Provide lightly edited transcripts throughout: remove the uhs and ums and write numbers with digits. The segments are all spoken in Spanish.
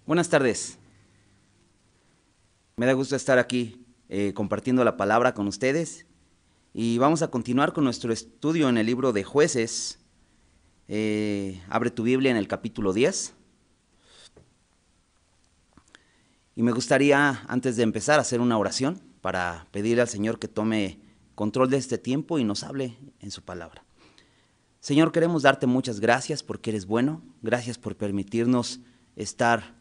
Buenas tardes. Me da gusto estar aquí compartiendo la palabra con ustedes y vamos a continuar con nuestro estudio en el libro de Jueces. Abre tu Biblia en el capítulo 10 y me gustaría, antes de empezar, hacer una oración para pedirle al Señor que tome control de este tiempo y nos hable en su palabra. Señor, queremos darte muchas gracias porque eres bueno, gracias por permitirnos estar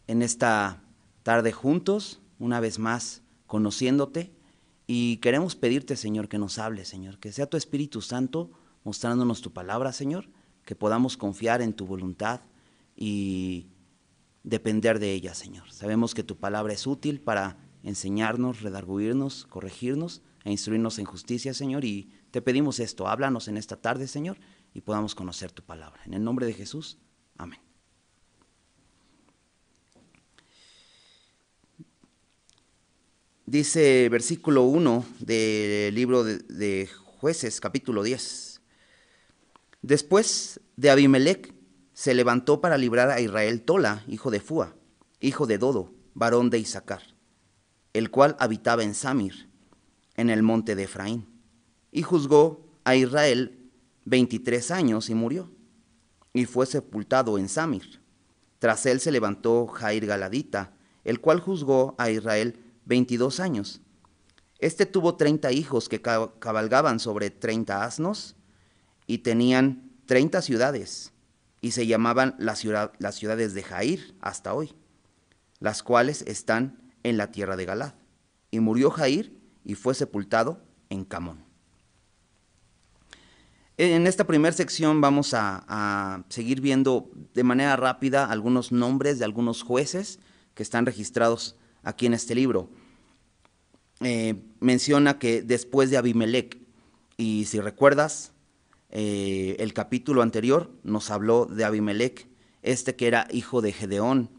en esta tarde juntos, una vez más conociéndote, y queremos pedirte, Señor, que nos hables, Señor, que sea tu Espíritu Santo mostrándonos tu palabra, Señor, que podamos confiar en tu voluntad y depender de ella, Señor. Sabemos que tu palabra es útil para enseñarnos, redarguirnos, corregirnos e instruirnos en justicia, Señor, y te pedimos esto, háblanos en esta tarde, Señor, y podamos conocer tu palabra. En el nombre de Jesús, amén. Dice versículo 1 del libro de Jueces, capítulo 10. Después de Abimelec se levantó para librar a Israel Tola, hijo de Fua, hijo de Dodo, varón de Isaacar, el cual habitaba en Samir, en el monte de Efraín, y juzgó a Israel 23 años y murió, y fue sepultado en Samir. Tras él se levantó Jair Galadita, el cual juzgó a Israel 22 años. Este tuvo 30 hijos que cabalgaban sobre 30 asnos y tenían 30 ciudades, y se llamaban las ciudades de Jair hasta hoy, las cuales están en la tierra de Galad. Y murió Jair y fue sepultado en Camón. En esta primera sección vamos a seguir viendo de manera rápida algunos nombres de algunos jueces que están registrados aquí en este libro. Menciona que después de Abimelec, y si recuerdas, el capítulo anterior nos habló de Abimelec, que era hijo de Gedeón,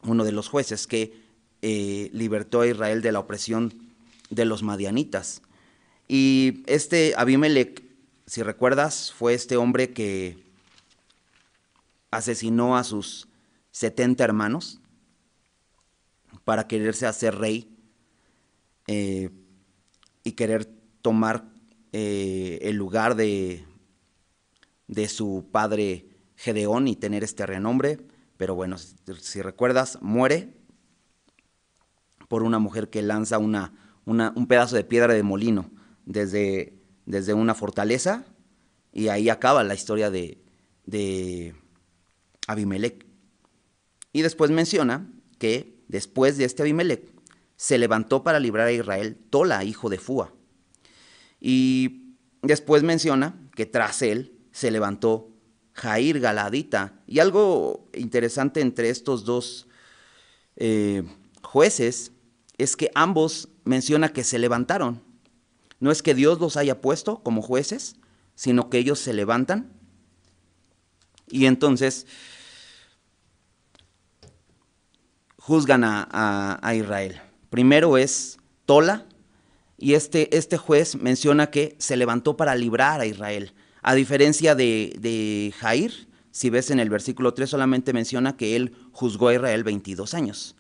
uno de los jueces que libertó a Israel de la opresión de los madianitas. Y este Abimelec, si recuerdas, fue este hombre que asesinó a sus 70 hermanos para quererse hacer rey y querer tomar el lugar de su padre Gedeón y tener este renombre. Pero bueno, si recuerdas, muere por una mujer que lanza un pedazo de piedra de molino desde una fortaleza, y ahí acaba la historia de Abimelec. Y después menciona que después de este Abimelec se levantó para librar a Israel Tola, hijo de Fua. Y después menciona que tras él se levantó Jair Galadita. Y algo interesante entre estos dos jueces es que ambos menciona que se levantaron. No es que Dios los haya puesto como jueces, sino que ellos se levantan y entonces juzgan a Israel. Primero es Tola, y este juez menciona que se levantó para librar a Israel. A diferencia de Jair, si ves en el versículo 3, solamente menciona que él juzgó a Israel 22 años.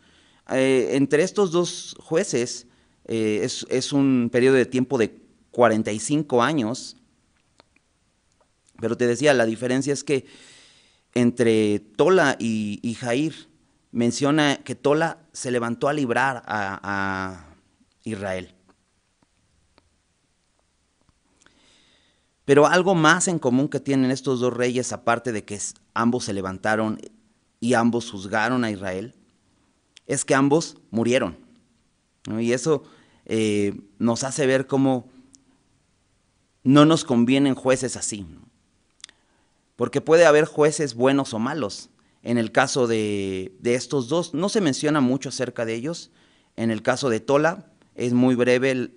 Entre estos dos jueces es un periodo de tiempo de 45 años, pero te decía, la diferencia es que entre Tola y Jair menciona que Tola se levantó a librar a Israel. Pero algo más en común que tienen estos dos reyes, aparte de que ambos se levantaron y ambos juzgaron a Israel, es que ambos murieron, ¿no? Y eso nos hace ver cómo no nos convienen jueces así, ¿no? Porque puede haber jueces buenos o malos. En el caso de estos dos, no se menciona mucho acerca de ellos. En el caso de Tola, es muy breve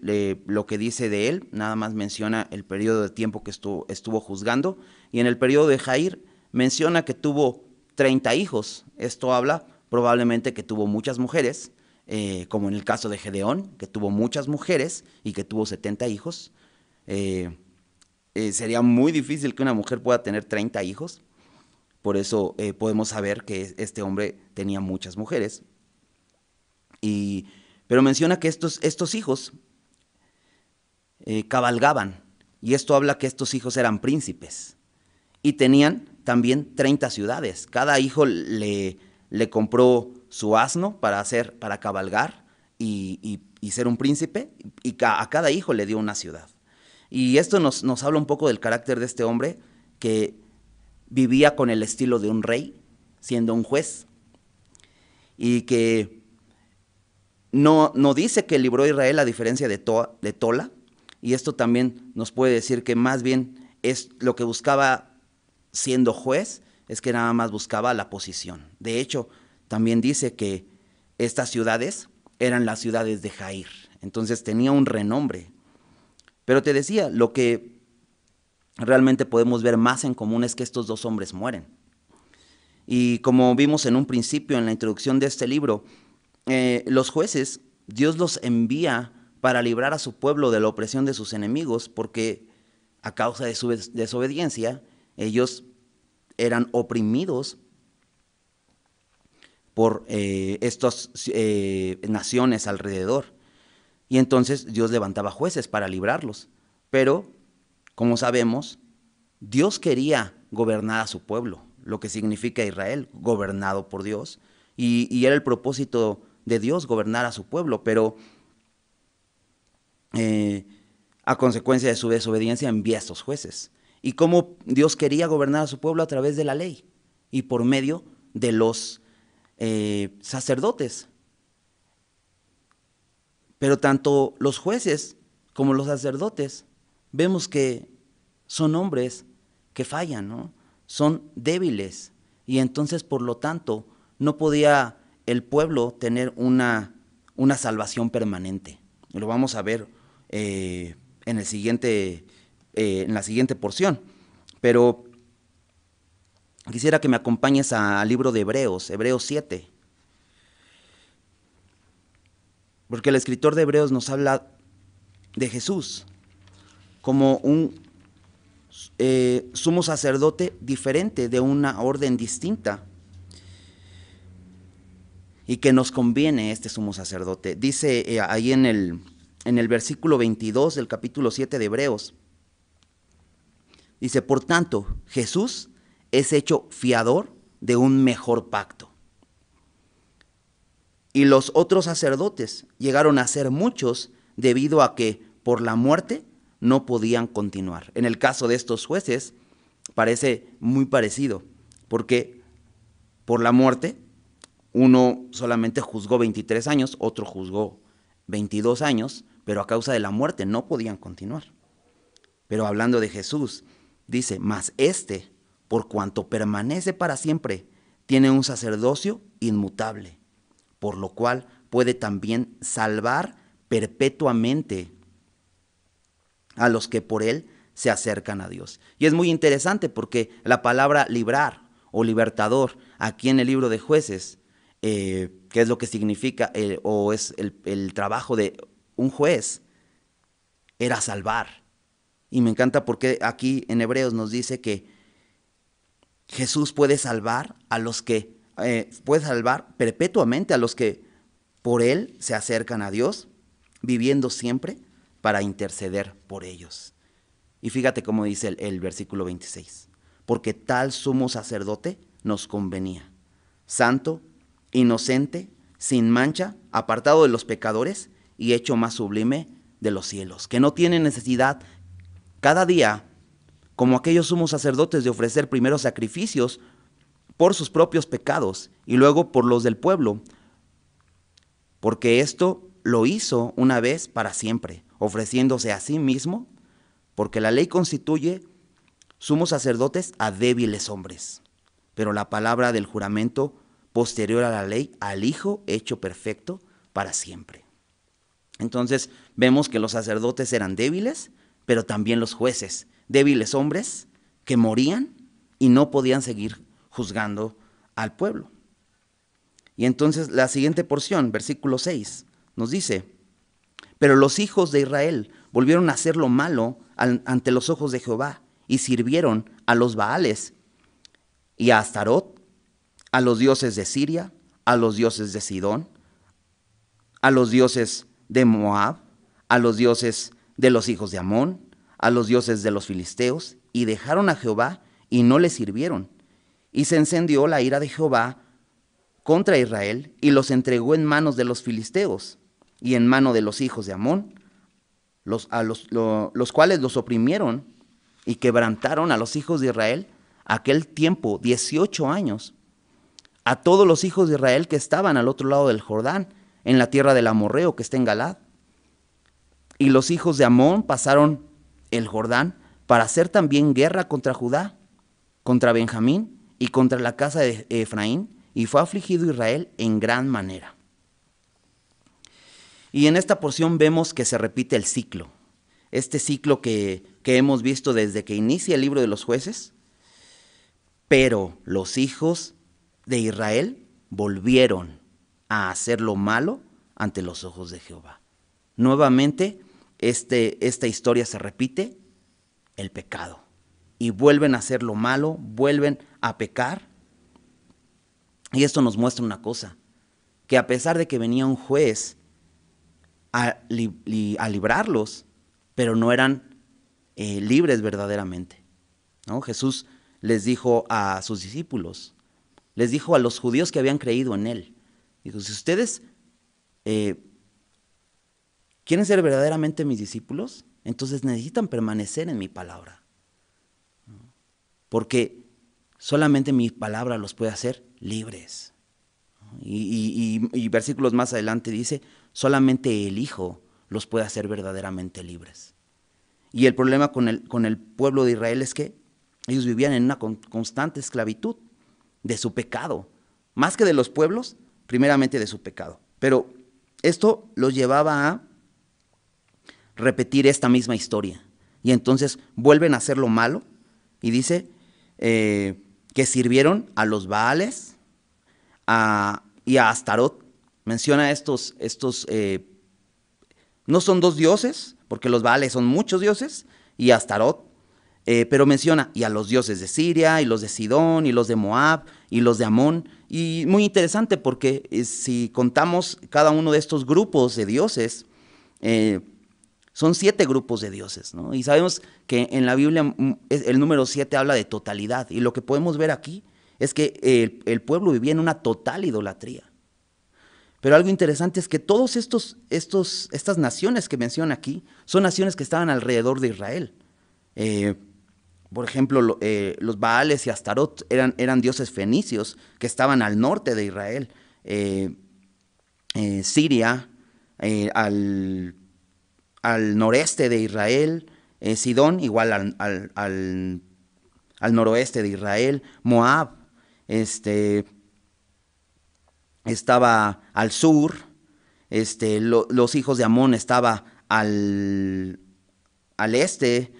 lo que dice de él, nada más menciona el periodo de tiempo que estuvo juzgando. Y en el periodo de Jair menciona que tuvo 30 hijos. Esto habla probablemente que tuvo muchas mujeres, como en el caso de Gedeón, que tuvo muchas mujeres y que tuvo 70 hijos. Sería muy difícil que una mujer pueda tener 30 hijos. Por eso podemos saber que este hombre tenía muchas mujeres. Pero menciona que estos hijos cabalgaban, y esto habla que estos hijos eran príncipes y tenían también 30 ciudades. Cada hijo le compró su asno para cabalgar y ser un príncipe, y a cada hijo le dio una ciudad. Y esto nos habla un poco del carácter de este hombre, que vivía con el estilo de un rey, siendo un juez, y que no dice que libró a Israel a diferencia de Tola, y esto también nos puede decir que más bien es lo que buscaba siendo juez, es que nada más buscaba la posición. De hecho, también dice que estas ciudades eran las ciudades de Jair, entonces tenía un renombre. Pero te decía, lo que realmente podemos ver más en común es que estos dos hombres mueren. Y como vimos en un principio, en la introducción de este libro, los jueces, Dios los envía para librar a su pueblo de la opresión de sus enemigos, porque a causa de su desobediencia, ellos eran oprimidos por estas naciones alrededor. Y entonces Dios levantaba jueces para librarlos. Pero, como sabemos, Dios quería gobernar a su pueblo, lo que significa Israel, gobernado por Dios. Y era el propósito de Dios gobernar a su pueblo, pero a consecuencia de su desobediencia envía a estos jueces. Y cómo Dios quería gobernar a su pueblo a través de la ley y por medio de los sacerdotes. Pero tanto los jueces como los sacerdotes vemos que son hombres que fallan, ¿no? Son débiles, y entonces por lo tanto no podía el pueblo tener una salvación permanente. Lo vamos a ver en la siguiente porción. Pero quisiera que me acompañes al libro de Hebreos 7. Porque el escritor de Hebreos nos habla de Jesús como un sumo sacerdote diferente, de una orden distinta, y que nos conviene este sumo sacerdote. Dice ahí en el versículo 22 del capítulo 7 de Hebreos, dice: por tanto, Jesús es hecho fiador de un mejor pacto. Y los otros sacerdotes llegaron a ser muchos debido a que por la muerte no podían continuar. En el caso de estos jueces parece muy parecido, porque por la muerte uno solamente juzgó 23 años, otro juzgó 22 años, pero a causa de la muerte no podían continuar. Pero hablando de Jesús, dice: mas este, por cuanto permanece para siempre, tiene un sacerdocio inmutable, por lo cual puede también salvar perpetuamente a los que por él se acercan a Dios. Y es muy interesante porque la palabra librar o libertador aquí en el libro de Jueces, que es lo que significa o es el trabajo de un juez, era salvar. Y me encanta porque aquí en Hebreos nos dice que Jesús puede salvar a los que puede salvar perpetuamente a los que por él se acercan a Dios, viviendo siempre para interceder por ellos. Y fíjate cómo dice el versículo 26: porque tal sumo sacerdote nos convenía, santo, inocente, sin mancha, apartado de los pecadores y hecho más sublime de los cielos, que no tiene necesidad cada día, como aquellos sumos sacerdotes, de ofrecer primero sacrificios por sus propios pecados y luego por los del pueblo, porque esto lo hizo una vez para siempre, ofreciéndose a sí mismo, porque la ley constituye sumos sacerdotes a débiles hombres, pero la palabra del juramento posterior a la ley, al Hijo hecho perfecto para siempre. Entonces vemos que los sacerdotes eran débiles, pero también los jueces, débiles hombres que morían y no podían seguir juzgando al pueblo. Y entonces la siguiente porción, versículo 6, nos dice: pero los hijos de Israel volvieron a hacer lo malo ante los ojos de Jehová y sirvieron a los Baales y a Astarot, a los dioses de Siria, a los dioses de Sidón, a los dioses de Moab, a los dioses de los hijos de Amón, a los dioses de los filisteos, y dejaron a Jehová y no le sirvieron. Y se encendió la ira de Jehová contra Israel y los entregó en manos de los filisteos y en mano de los hijos de Amón, los cuales los oprimieron y quebrantaron a los hijos de Israel aquel tiempo, 18 años, a todos los hijos de Israel que estaban al otro lado del Jordán, en la tierra del amorreo que está en Galad. Y los hijos de Amón pasaron el Jordán para hacer también guerra contra Judá, contra Benjamín y contra la casa de Efraín, y fue afligido Israel en gran manera. Y en esta porción vemos que se repite el ciclo, este ciclo que hemos visto desde que inicia el libro de los Jueces, pero los hijos de Israel volvieron a hacer lo malo ante los ojos de Jehová. Nuevamente, esta historia se repite, el pecado, y vuelven a hacer lo malo, vuelven a pecar. Y esto nos muestra una cosa, que a pesar de que venía un juez a librarlos, pero no eran libres verdaderamente, ¿no? Jesús les dijo a sus discípulos, les dijo a los judíos que habían creído en él, dijo, si ustedes quieren ser verdaderamente mis discípulos, entonces necesitan permanecer en mi palabra, porque solamente mi palabra los puede hacer libres. Y versículos más adelante dice, solamente el Hijo los puede hacer verdaderamente libres. Y el problema con el pueblo de Israel es que ellos vivían en una constante esclavitud de su pecado, más que de los pueblos, primeramente de su pecado. Pero esto los llevaba a repetir esta misma historia. Y entonces vuelven a hacer lo malo y dice que sirvieron a los Baales y a Astarot. Menciona estos no son dos dioses, porque los Baales son muchos dioses, y Astarot, pero menciona y a los dioses de Siria, y los de Sidón, y los de Moab, y los de Amón. Y muy interesante porque si contamos cada uno de estos grupos de dioses, son 7 grupos de dioses, ¿no? Y sabemos que en la Biblia el número 7 habla de totalidad, y lo que podemos ver aquí es que el pueblo vivía en una total idolatría. Pero algo interesante es que todas estas naciones que menciona aquí son naciones que estaban alrededor de Israel. Por ejemplo, los Baales y Astarot eran dioses fenicios que estaban al norte de Israel. Siria, al noreste de Israel, Sidón igual al noroeste de Israel, Moab estaba al sur, los hijos de Amón estaba al este,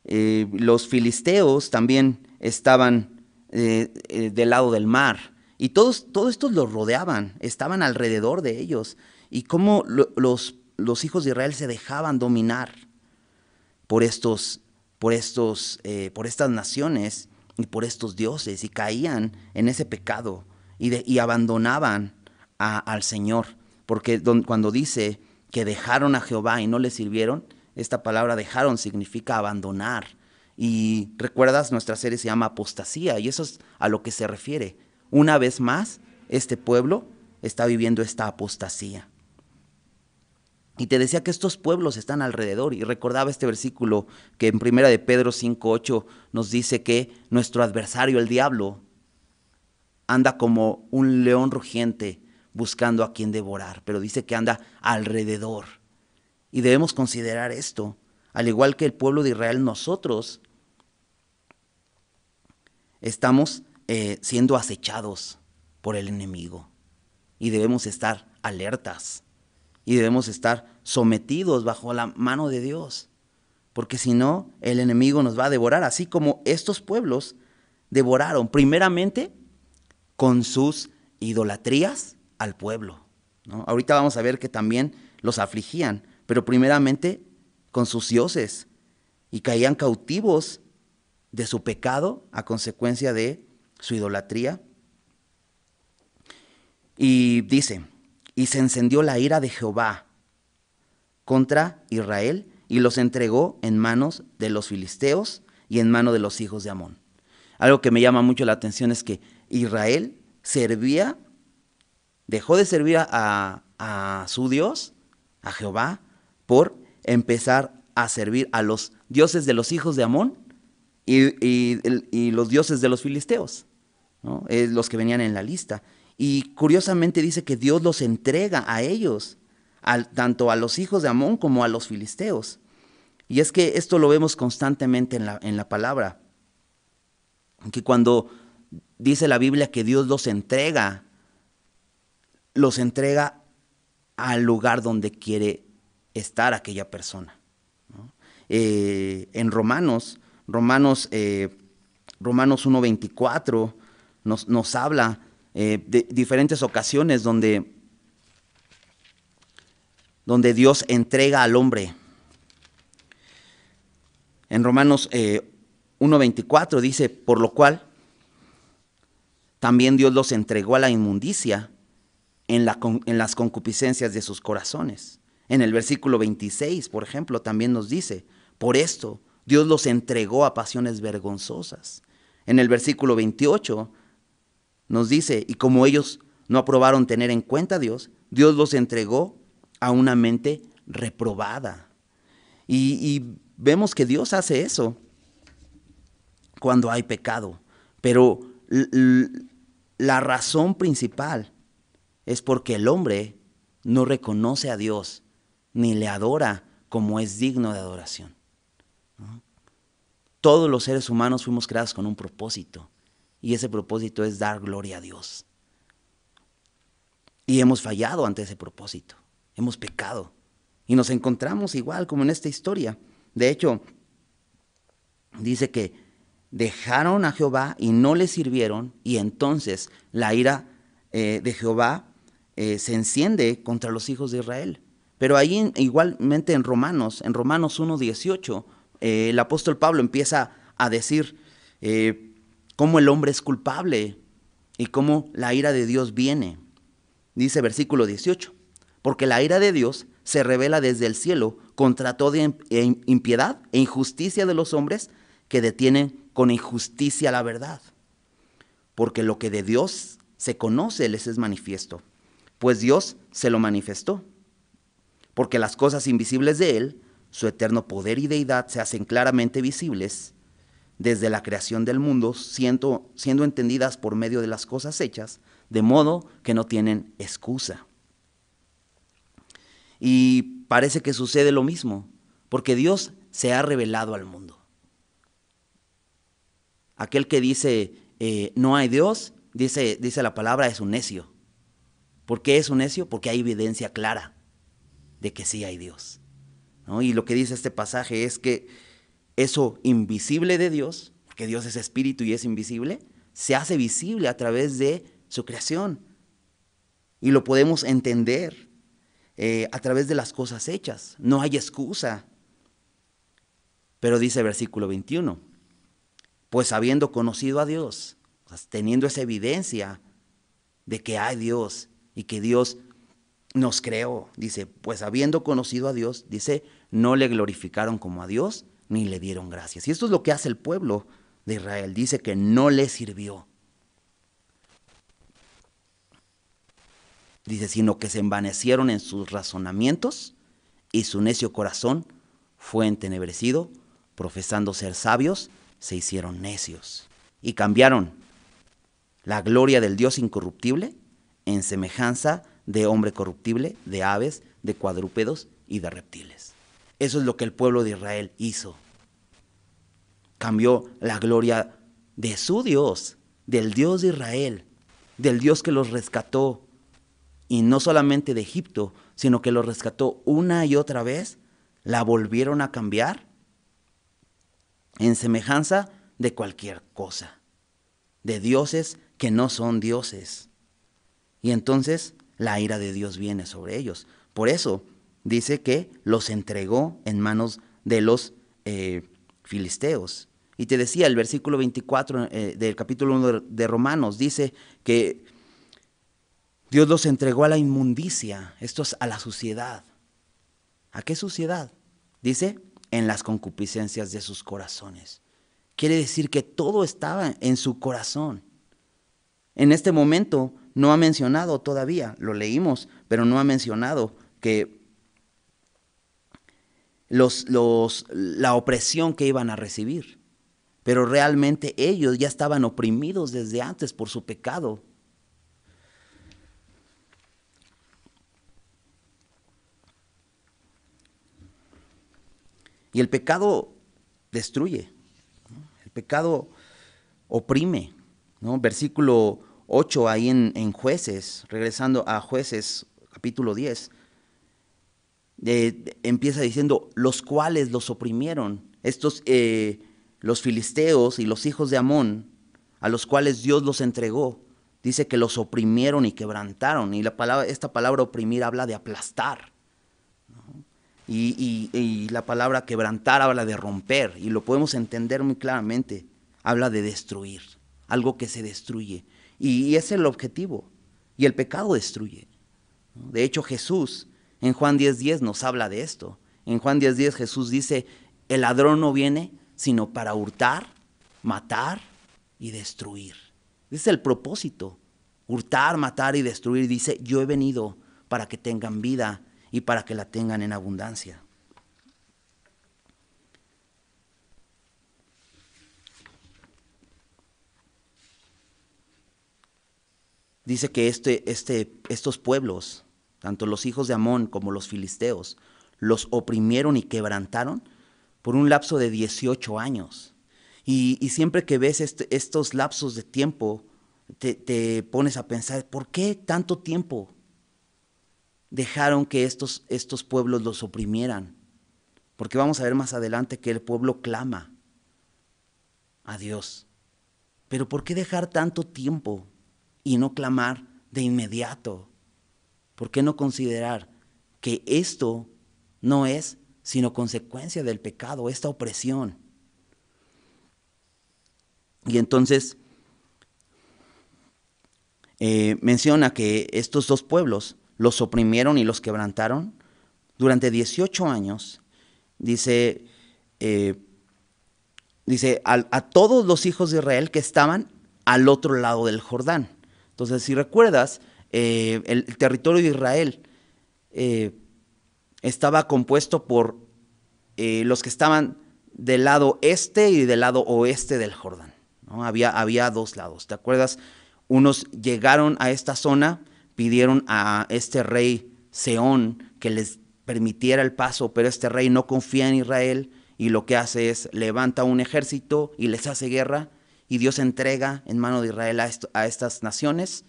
los filisteos también estaban del lado del mar, y todos estos los rodeaban, estaban alrededor de ellos, y cómo los hijos de Israel se dejaban dominar por estas naciones y por estos dioses, y caían en ese pecado y abandonaban al Señor, porque cuando dice que dejaron a Jehová y no le sirvieron, esta palabra dejaron significa abandonar. Y recuerdas, nuestra serie se llama Apostasía, y eso es a lo que se refiere. Una vez más, este pueblo está viviendo esta apostasía. Y te decía que estos pueblos están alrededor, y recordaba este versículo que en 1 de Pedro 5:8 nos dice que nuestro adversario, el diablo, anda como un león rugiente buscando a quien devorar, pero dice que anda alrededor. Y debemos considerar esto, al igual que el pueblo de Israel, nosotros estamos siendo acechados por el enemigo, y debemos estar alertas. Y debemos estar sometidos bajo la mano de Dios, porque si no, el enemigo nos va a devorar, así como estos pueblos devoraron primeramente con sus idolatrías al pueblo, ¿no? Ahorita vamos a ver que también los afligían, pero primeramente con sus dioses, y caían cautivos de su pecado a consecuencia de su idolatría. Y dice, y se encendió la ira de Jehová contra Israel y los entregó en manos de los filisteos y en mano de los hijos de Amón. Algo que me llama mucho la atención es que Israel dejó de servir a su Dios, a Jehová, por empezar a servir a los dioses de los hijos de Amón y los dioses de los filisteos, ¿no? Los que venían en la lista. Y curiosamente dice que Dios los entrega a ellos, tanto a los hijos de Amón como a los filisteos. Y es que esto lo vemos constantemente en la palabra, que cuando dice la Biblia que Dios los entrega al lugar donde quiere estar aquella persona, ¿no? En Romanos 1:24 nos habla de diferentes ocasiones donde Dios entrega al hombre. En Romanos 1:24 dice, por lo cual también Dios los entregó a la inmundicia en las concupiscencias de sus corazones. En el versículo 26, por ejemplo, también nos dice, por esto Dios los entregó a pasiones vergonzosas. En el versículo 28 nos dice, y como ellos no aprobaron tener en cuenta a Dios, Dios los entregó a una mente reprobada. Y vemos que Dios hace eso cuando hay pecado, pero la razón principal es porque el hombre no reconoce a Dios ni le adora como es digno de adoración, ¿no? Todos los seres humanos fuimos creados con un propósito, y ese propósito es dar gloria a Dios. Y hemos fallado ante ese propósito, hemos pecado, y nos encontramos igual como en esta historia. De hecho, dice que dejaron a Jehová y no le sirvieron, y entonces la ira de Jehová se enciende contra los hijos de Israel. Pero ahí igualmente en Romanos 1:18, el apóstol Pablo empieza a decir cómo el hombre es culpable y cómo la ira de Dios viene. Dice versículo 18, porque la ira de Dios se revela desde el cielo contra toda impiedad e injusticia de los hombres que detienen con injusticia la verdad. Porque lo que de Dios se conoce les es manifiesto, pues Dios se lo manifestó. Porque las cosas invisibles de Él, su eterno poder y deidad, se hacen claramente visibles desde la creación del mundo, siendo entendidas por medio de las cosas hechas, de modo que no tienen excusa. Y parece que sucede lo mismo, porque Dios se ha revelado al mundo. Aquel que dice no hay Dios, dice la palabra, es un necio. ¿Por qué es un necio? Porque hay evidencia clara de que sí hay Dios, ¿no? Y lo que dice este pasaje es que eso invisible de Dios, porque Dios es espíritu y es invisible, se hace visible a través de su creación. Y lo podemos entender a través de las cosas hechas. No hay excusa. Pero dice el versículo 21, pues habiendo conocido a Dios, teniendo esa evidencia de que hay Dios y que Dios nos creó, dice, pues habiendo conocido a Dios, dice, no le glorificaron como a Dios, ni le dieron gracias. Y esto es lo que hace el pueblo de Israel, dice que no le sirvió. Dice, sino que se envanecieron en sus razonamientos y su necio corazón fue entenebrecido, profesando ser sabios, se hicieron necios y cambiaron la gloria del Dios incorruptible en semejanza de hombre corruptible, de aves, de cuadrúpedos y de reptiles. Eso es lo que el pueblo de Israel hizo. Cambió la gloria de su Dios, del Dios de Israel, del Dios que los rescató, y no solamente de Egipto, sino que los rescató una y otra vez, la volvieron a cambiar en semejanza de cualquier cosa, de dioses que no son dioses. Y entonces la ira de Dios viene sobre ellos. Por eso dice que los entregó en manos de los filisteos. Y te decía, el versículo 24 del capítulo 1 de Romanos dice que Dios los entregó a la inmundicia, esto es a la suciedad. ¿A qué suciedad? Dice, en las concupiscencias de sus corazones. Quiere decir que todo estaba en su corazón. En este momento no ha mencionado todavía, lo leímos, pero no ha mencionado que la opresión que iban a recibir. Pero realmente ellos ya estaban oprimidos desde antes por su pecado. Y el pecado destruye, ¿no? El pecado oprime, ¿no? Versículo 8 ahí en Jueces, regresando a Jueces capítulo 10, empieza diciendo, los cuales los oprimieron, estos, los filisteos y los hijos de Amón, a los cuales Dios los entregó, dice que los oprimieron y quebrantaron, y esta palabra oprimir habla de aplastar, ¿no? Y la palabra quebrantar habla de romper, y lo podemos entender muy claramente, habla de destruir, algo que se destruye, y es el objetivo, y el pecado destruye, ¿no? De hecho, Jesús en Juan 10:10 nos habla de esto. En Juan 10:10 Jesús dice, el ladrón no viene sino para hurtar, matar y destruir. Ese es el propósito, hurtar, matar y destruir. Dice, yo he venido para que tengan vida y para que la tengan en abundancia. Dice que estos pueblos, tanto los hijos de Amón como los filisteos, los oprimieron y quebrantaron por un lapso de 18 años. Y siempre que ves estos lapsos de tiempo, te pones a pensar, ¿por qué tanto tiempo dejaron que estos pueblos los oprimieran? Porque vamos a ver más adelante que el pueblo clama a Dios. Pero ¿por qué dejar tanto tiempo y no clamar de inmediato? ¿Por qué no considerar que esto no es sino consecuencia del pecado, esta opresión? Y entonces menciona que estos dos pueblos los oprimieron y los quebrantaron durante 18 años. Dice, a todos los hijos de Israel que estaban al otro lado del Jordán. Entonces, si recuerdas, el territorio de Israel estaba compuesto por los que estaban del lado este y del lado oeste del Jordán, ¿no? Había dos lados, ¿te acuerdas? Unos llegaron a esta zona, pidieron a este rey Seón que les permitiera el paso, pero este rey no confía en Israel y lo que hace es levanta un ejército y les hace guerra, y Dios entrega en mano de Israel a estas naciones,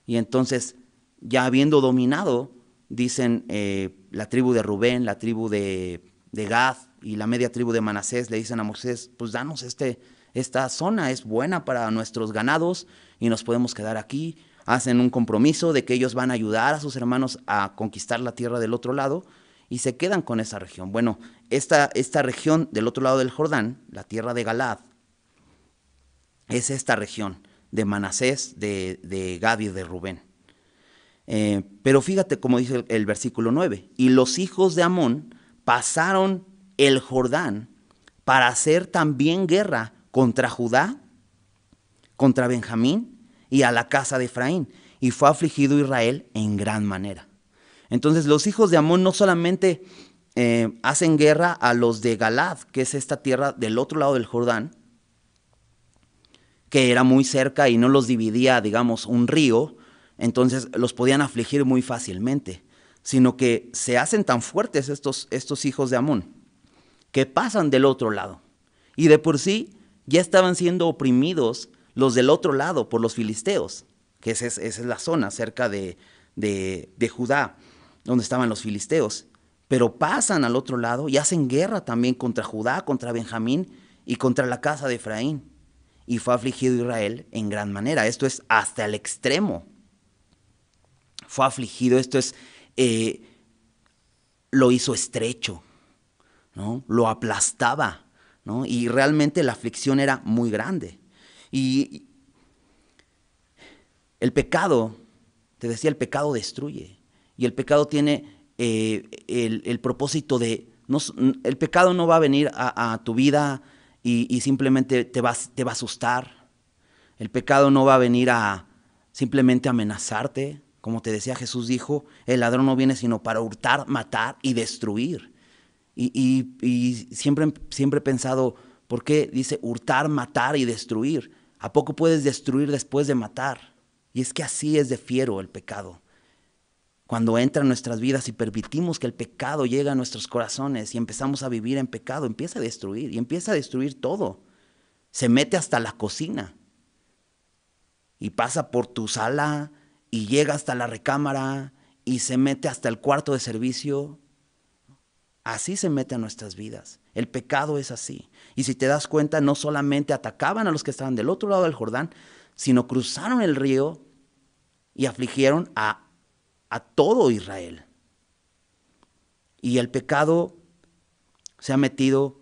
y entonces ya habiendo dominado, dicen la tribu de Rubén, la tribu de Gad y la media tribu de Manasés le dicen a Moisés, pues danos esta zona, es buena para nuestros ganados y nos podemos quedar aquí. Hacen un compromiso de que ellos van a ayudar a sus hermanos a conquistar la tierra del otro lado y se quedan con esa región. Bueno, esta región del otro lado del Jordán, la tierra de Galaad, es esta región de Manasés, de Gad y de Rubén. Pero fíjate cómo dice el versículo 9, y los hijos de Amón pasaron el Jordán para hacer también guerra contra Judá, contra Benjamín y a la casa de Efraín, y fue afligido Israel en gran manera. Entonces los hijos de Amón no solamente hacen guerra a los de Galaad, que es esta tierra del otro lado del Jordán, que era muy cerca y no los dividía, digamos, un río, entonces los podían afligir muy fácilmente, sino que se hacen tan fuertes estos hijos de Amón, que pasan del otro lado. Y de por sí ya estaban siendo oprimidos los del otro lado por los filisteos, que esa es la zona cerca de Judá, donde estaban los filisteos. Pero pasan al otro lado y hacen guerra también contra Judá, contra Benjamín y contra la casa de Efraín. Y fue afligido Israel en gran manera. Esto es hasta el extremo. Fue afligido, esto es, lo hizo estrecho, ¿no? Lo aplastaba, ¿no? Y realmente la aflicción era muy grande. Y el pecado, te decía, el pecado destruye. Y el pecado tiene el propósito de... No, el pecado no va a venir a tu vida y simplemente te va a asustar. El pecado no va a venir a simplemente amenazarte. Como te decía, Jesús dijo, el ladrón no viene sino para hurtar, matar y destruir. Y siempre he pensado, ¿por qué dice hurtar, matar y destruir? ¿A poco puedes destruir después de matar? Y es que así es de fiero el pecado. Cuando entra en nuestras vidas y permitimos que el pecado llegue a nuestros corazones y empezamos a vivir en pecado, empieza a destruir y empieza a destruir todo. Se mete hasta la cocina y pasa por tu sala y llega hasta la recámara y se mete hasta el cuarto de servicio. Así se mete a nuestras vidas. El pecado es así. Y si te das cuenta, no solamente atacaban a los que estaban del otro lado del Jordán, sino cruzaron el río y afligieron a todo Israel. Y el pecado se ha metido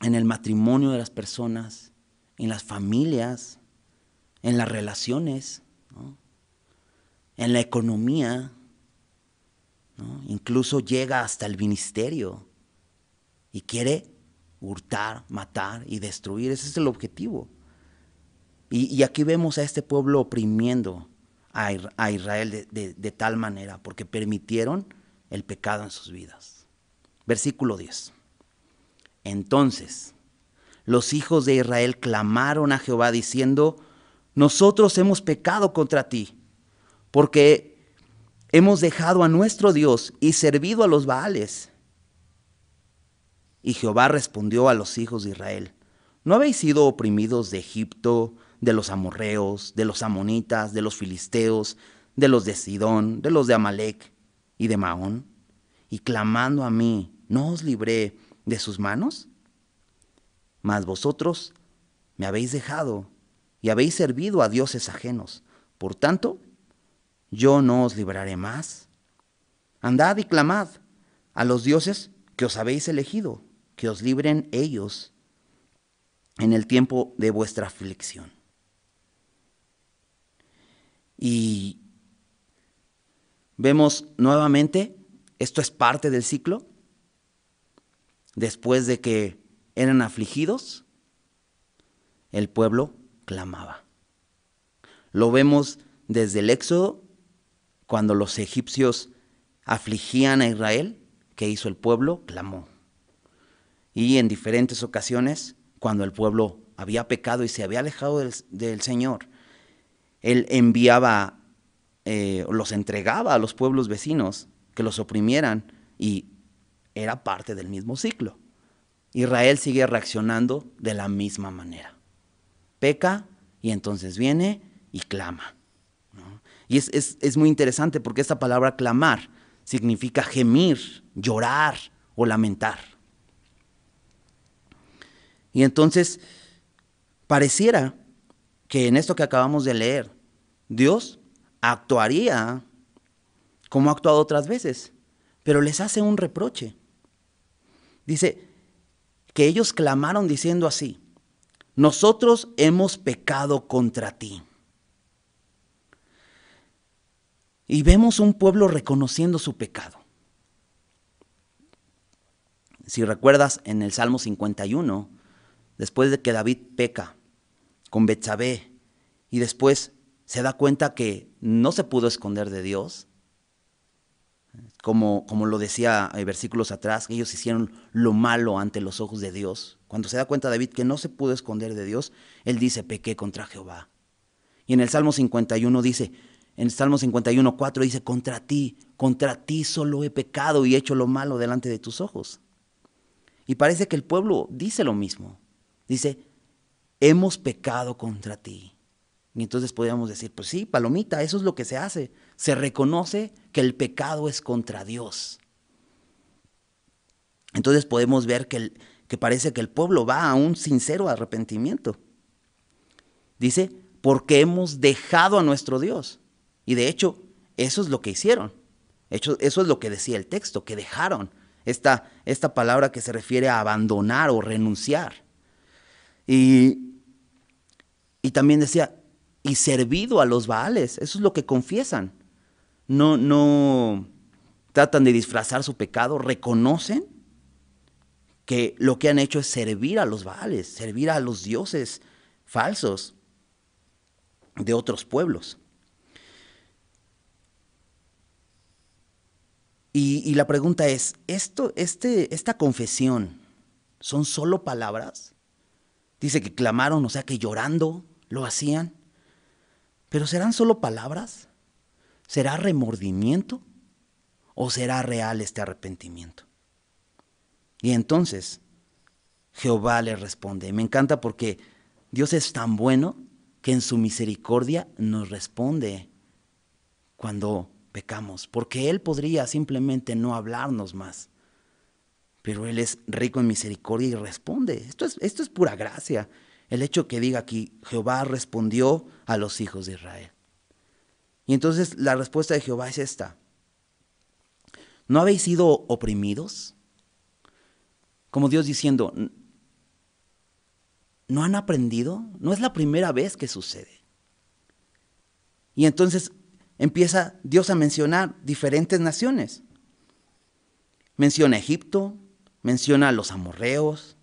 en el matrimonio de las personas, en las familias, en las relaciones, ¿no? En la economía, ¿no? Incluso llega hasta el ministerio y quiere hurtar, matar y destruir. Ese es el objetivo. Y aquí vemos a este pueblo oprimiendo a Israel de tal manera, porque permitieron el pecado en sus vidas. Versículo 10. Entonces, los hijos de Israel clamaron a Jehová diciendo, nosotros hemos pecado contra ti, porque hemos dejado a nuestro Dios y servido a los Baales. Y Jehová respondió a los hijos de Israel, ¿no habéis sido oprimidos de Egipto, de los amorreos, de los amonitas, de los filisteos, de los de Sidón, de los de Amalec y de Maón? Y clamando a mí, ¿no os libré de sus manos? Mas vosotros me habéis dejado y habéis servido a dioses ajenos. Por tanto, yo no os libraré más. Andad y clamad a los dioses que os habéis elegido, que os libren ellos en el tiempo de vuestra aflicción. Y vemos nuevamente, esto es parte del ciclo. Después de que eran afligidos, el pueblo clamaba. Lo vemos desde el Éxodo, cuando los egipcios afligían a Israel, ¿qué hizo el pueblo? Clamó. Y en diferentes ocasiones, cuando el pueblo había pecado y se había alejado del Señor, Él enviaba, los entregaba a los pueblos vecinos que los oprimieran y era parte del mismo ciclo. Israel sigue reaccionando de la misma manera. Peca y entonces viene y clama, ¿no? Y es muy interesante porque esta palabra clamar significa gemir, llorar o lamentar. Y entonces pareciera que en esto que acabamos de leer, Dios actuaría como ha actuado otras veces, pero les hace un reproche. Dice que ellos clamaron diciendo así, nosotros hemos pecado contra ti. Y vemos un pueblo reconociendo su pecado. Si recuerdas en el Salmo 51, después de que David peca con Betsabé y después se da cuenta que no se pudo esconder de Dios, como lo decía versículos atrás, que ellos hicieron lo malo ante los ojos de Dios. Cuando se da cuenta David que no se pudo esconder de Dios, él dice, pequé contra Jehová. Y en el Salmo 51 dice, en el Salmo 51:4 dice, contra ti solo he pecado y hecho lo malo delante de tus ojos. Y parece que el pueblo dice lo mismo. Dice, hemos pecado contra ti. Y entonces podríamos decir, pues sí, palomita, eso es lo que se hace. Se reconoce que el pecado es contra Dios. Entonces podemos ver que parece que el pueblo va a un sincero arrepentimiento. Dice, porque hemos dejado a nuestro Dios. Y de hecho, eso es lo que hicieron. Eso es lo que decía el texto, que dejaron. esta palabra que se refiere a abandonar o renunciar. Y también decía, y servido a los Baales. Eso es lo que confiesan. No tratan de disfrazar su pecado, reconocen que lo que han hecho es servir a los Baales, servir a los dioses falsos de otros pueblos. Y la pregunta es, ¿esta confesión son solo palabras? Dice que clamaron, o sea que llorando lo hacían. ¿Pero serán solo palabras? ¿Será remordimiento? ¿O será real este arrepentimiento? Y entonces Jehová le responde. Me encanta porque Dios es tan bueno que en su misericordia nos responde cuando pecamos, porque Él podría simplemente no hablarnos más, pero Él es rico en misericordia y responde. Esto es pura gracia. El hecho que diga aquí, Jehová respondió a los hijos de Israel. Y entonces la respuesta de Jehová es esta. ¿No habéis sido oprimidos? Como Dios diciendo, ¿no han aprendido? No es la primera vez que sucede. Y entonces empieza Dios a mencionar diferentes naciones. Menciona a Egipto, menciona a los amorreos,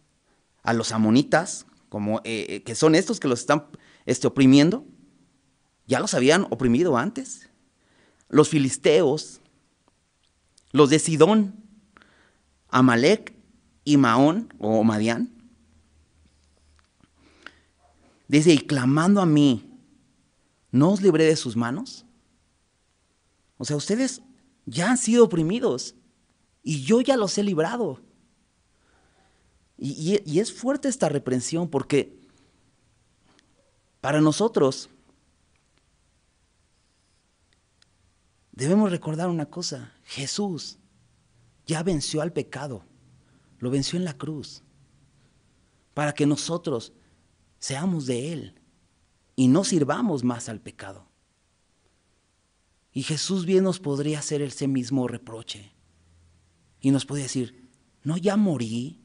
a los amonitas, como, que son estos que los están oprimiendo. Ya los habían oprimido antes. Los filisteos, los de Sidón, Amalec y Maón o Madián. Dice, y clamando a mí, ¿no os libré de sus manos? O sea, ustedes ya han sido oprimidos y yo ya los he librado. Y es fuerte esta reprensión porque para nosotros debemos recordar una cosa. Jesús ya venció al pecado, lo venció en la cruz, para que nosotros seamos de Él y no sirvamos más al pecado. Y Jesús bien nos podría hacer ese mismo reproche y nos podría decir, ¿no ya morí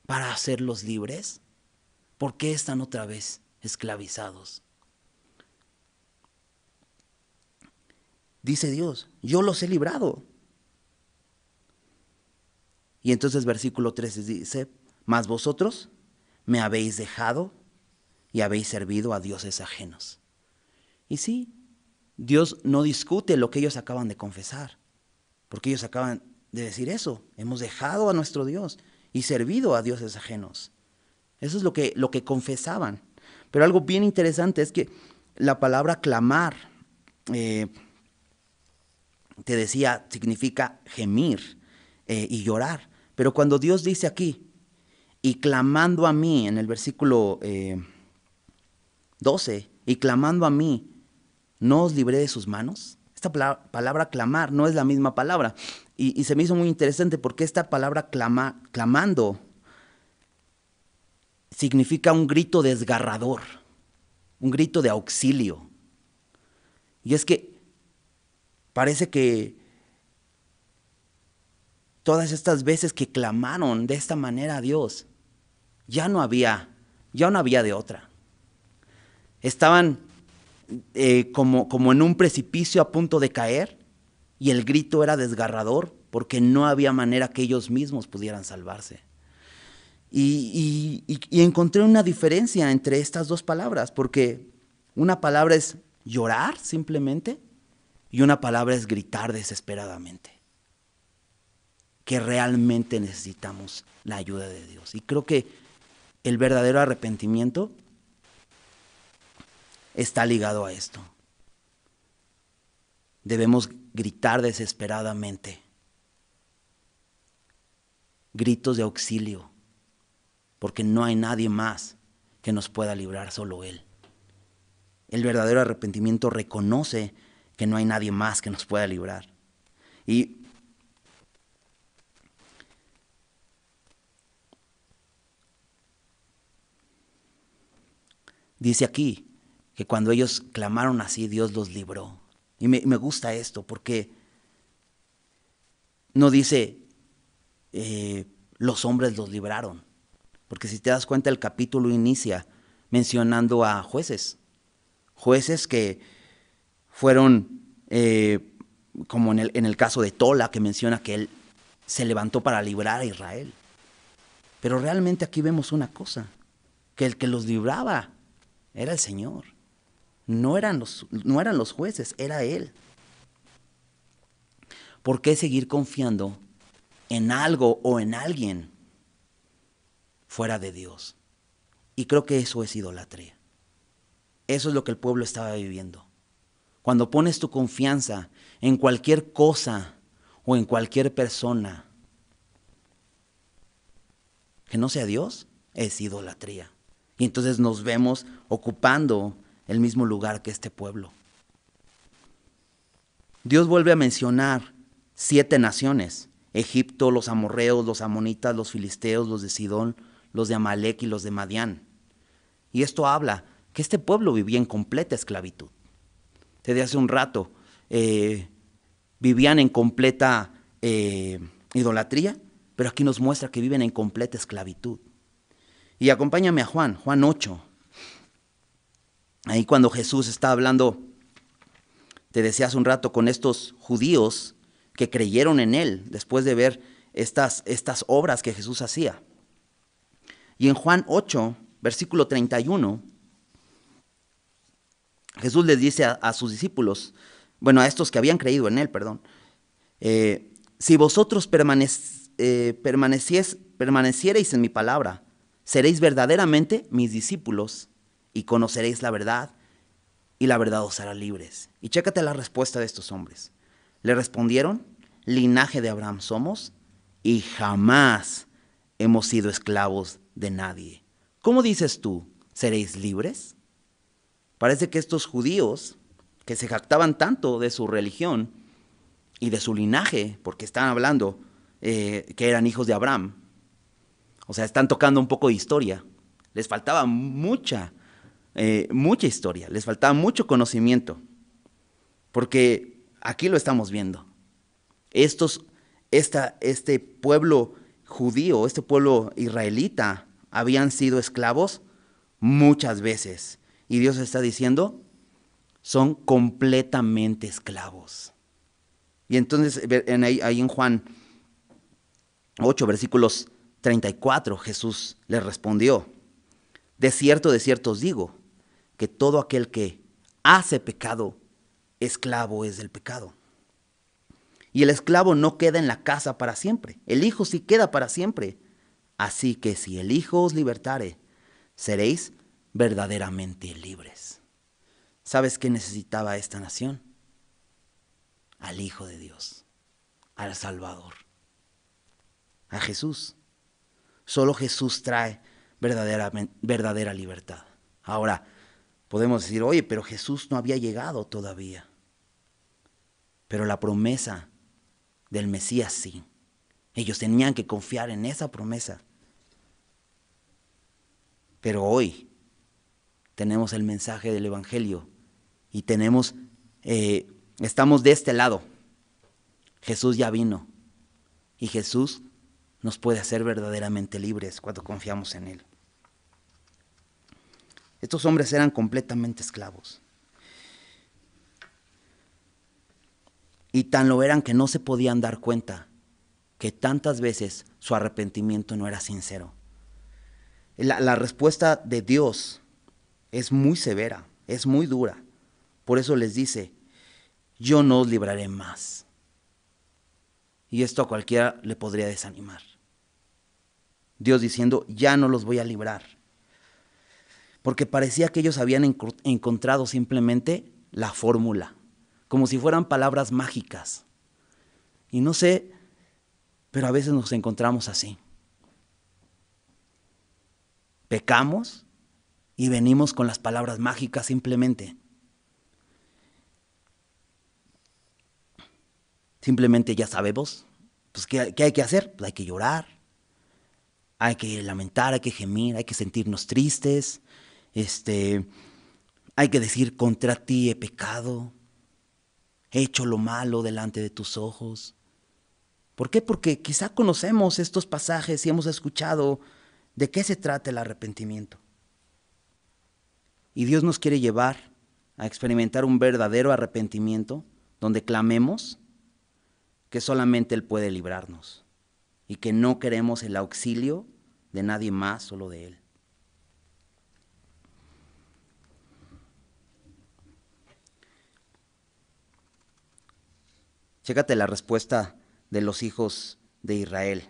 para hacerlos libres? ¿Por qué están otra vez esclavizados? Dice Dios, yo los he librado. Y entonces versículo 13 dice, mas vosotros me habéis dejado y habéis servido a dioses ajenos. Y sí, Dios no discute lo que ellos acaban de confesar, porque ellos acaban de decir eso, hemos dejado a nuestro Dios y servido a dioses ajenos. Eso es lo que confesaban. Pero algo bien interesante es que la palabra clamar, te decía, significa gemir y llorar. Pero cuando Dios dice aquí, y clamando a mí, en el versículo 12, y clamando a mí, ¿no os libré de sus manos? Esta palabra clamar no es la misma palabra. Y se me hizo muy interesante porque esta palabra clamando significa un grito desgarrador, un grito de auxilio. Y es que parece que todas estas veces que clamaron de esta manera a Dios, ya no había de otra. Estaban como en un precipicio a punto de caer y el grito era desgarrador porque no había manera que ellos mismos pudieran salvarse. Y encontré una diferencia entre estas dos palabras, porque una palabra es llorar simplemente y una palabra es gritar desesperadamente, que realmente necesitamos la ayuda de Dios. Y creo que el verdadero arrepentimiento está ligado a esto. Debemos gritar desesperadamente, gritos de auxilio, porque no hay nadie más que nos pueda librar, solo Él. El verdadero arrepentimiento reconoce que no hay nadie más que nos pueda librar. Y dice aquí que cuando ellos clamaron así, Dios los libró. Y me gusta esto porque no dice, los hombres los libraron. Porque si te das cuenta, el capítulo inicia mencionando a jueces. Jueces que fueron, como en el caso de Tola, que menciona que él se levantó para librar a Israel. Pero realmente aquí vemos una cosa, que el que los libraba era el Señor. No eran los jueces, era Él. ¿Por qué seguir confiando en algo o en alguien fuera de Dios? Y creo que eso es idolatría. Eso es lo que el pueblo estaba viviendo. Cuando pones tu confianza en cualquier cosa o en cualquier persona que no sea Dios, es idolatría. Y entonces nos vemos ocupando el mismo lugar que este pueblo. Dios vuelve a mencionar 7 naciones: Egipto, los amorreos, los amonitas, los filisteos, los de Sidón, los de Amalec y los de Madián. Y esto habla que este pueblo vivía en completa esclavitud. Desde hace un rato vivían en completa idolatría, pero aquí nos muestra que viven en completa esclavitud. Y acompáñame a Juan 8. Ahí cuando Jesús está hablando, te decía hace un rato, con estos judíos que creyeron en Él después de ver estas obras que Jesús hacía. Y en Juan 8, versículo 31, Jesús les dice a sus discípulos, bueno, a estos que habían creído en Él, perdón, si vosotros permaneciereis en mi palabra, seréis verdaderamente mis discípulos y conoceréis la verdad, y la verdad os hará libres. Y chécate la respuesta de estos hombres. Le respondieron: linaje de Abraham somos y jamás hemos sido esclavos de nadie. ¿Cómo dices tú, seréis libres? Parece que estos judíos, que se jactaban tanto de su religión y de su linaje, porque están hablando que eran hijos de Abraham, o sea, están tocando un poco de historia, les faltaba mucha historia, les faltaba mucho conocimiento, porque aquí lo estamos viendo. Este pueblo judío, este pueblo israelita, habían sido esclavos muchas veces. Y Dios está diciendo, son completamente esclavos. Y entonces ahí en Juan 8, versículos 34, Jesús les respondió: de cierto os digo, que todo aquel que hace pecado, esclavo es del pecado. Y el esclavo no queda en la casa para siempre, el Hijo sí queda para siempre. Así que si el Hijo os libertare, seréis verdaderamente libres. ¿Sabes qué necesitaba esta nación? Al Hijo de Dios, al Salvador, a Jesús. Solo Jesús trae verdadera libertad. Ahora, podemos decir, oye, pero Jesús no había llegado todavía. Pero la promesa del Mesías sí. Ellos tenían que confiar en esa promesa. Pero hoy tenemos el mensaje del Evangelio y estamos de este lado. Jesús ya vino y Jesús nos puede hacer verdaderamente libres cuando confiamos en Él. Estos hombres eran completamente esclavos. Y tan lo eran que no se podían dar cuenta que tantas veces su arrepentimiento no era sincero. La respuesta de Dios es muy severa, es muy dura. Por eso les dice, yo no os libraré más. Y esto a cualquiera le podría desanimar. Dios diciendo, ya no los voy a librar. Porque parecía que ellos habían encontrado simplemente la fórmula, como si fueran palabras mágicas. Y no sé, pero a veces nos encontramos así. Pecamos y venimos con las palabras mágicas simplemente. Simplemente ya sabemos, pues ¿qué hay que hacer? Pues hay que llorar, hay que lamentar, hay que gemir, hay que sentirnos tristes, hay que decir, contra ti he pecado, he hecho lo malo delante de tus ojos. ¿Por qué? Porque quizá conocemos estos pasajes y hemos escuchado de qué se trata el arrepentimiento. Y Dios nos quiere llevar a experimentar un verdadero arrepentimiento donde clamemos que solamente Él puede librarnos y que no queremos el auxilio de nadie más, solo de Él. Chécate la respuesta de los hijos de Israel.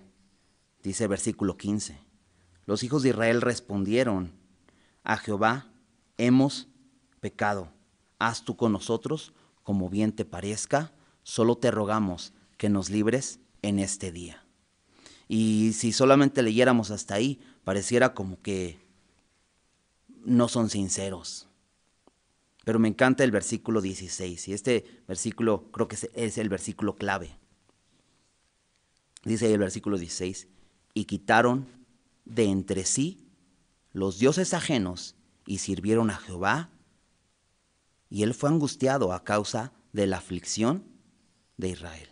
Dice el versículo 15. Los hijos de Israel respondieron a Jehová: hemos pecado. Haz tú con nosotros como bien te parezca. Solo te rogamos que nos libres en este día. Y si solamente leyéramos hasta ahí, pareciera como que no son sinceros. Pero me encanta el versículo 16. Y este versículo creo que es el versículo clave. Dice ahí el versículo 16. Y quitaron de entre sí los dioses ajenos y sirvieron a Jehová. Y él fue angustiado a causa de la aflicción de Israel.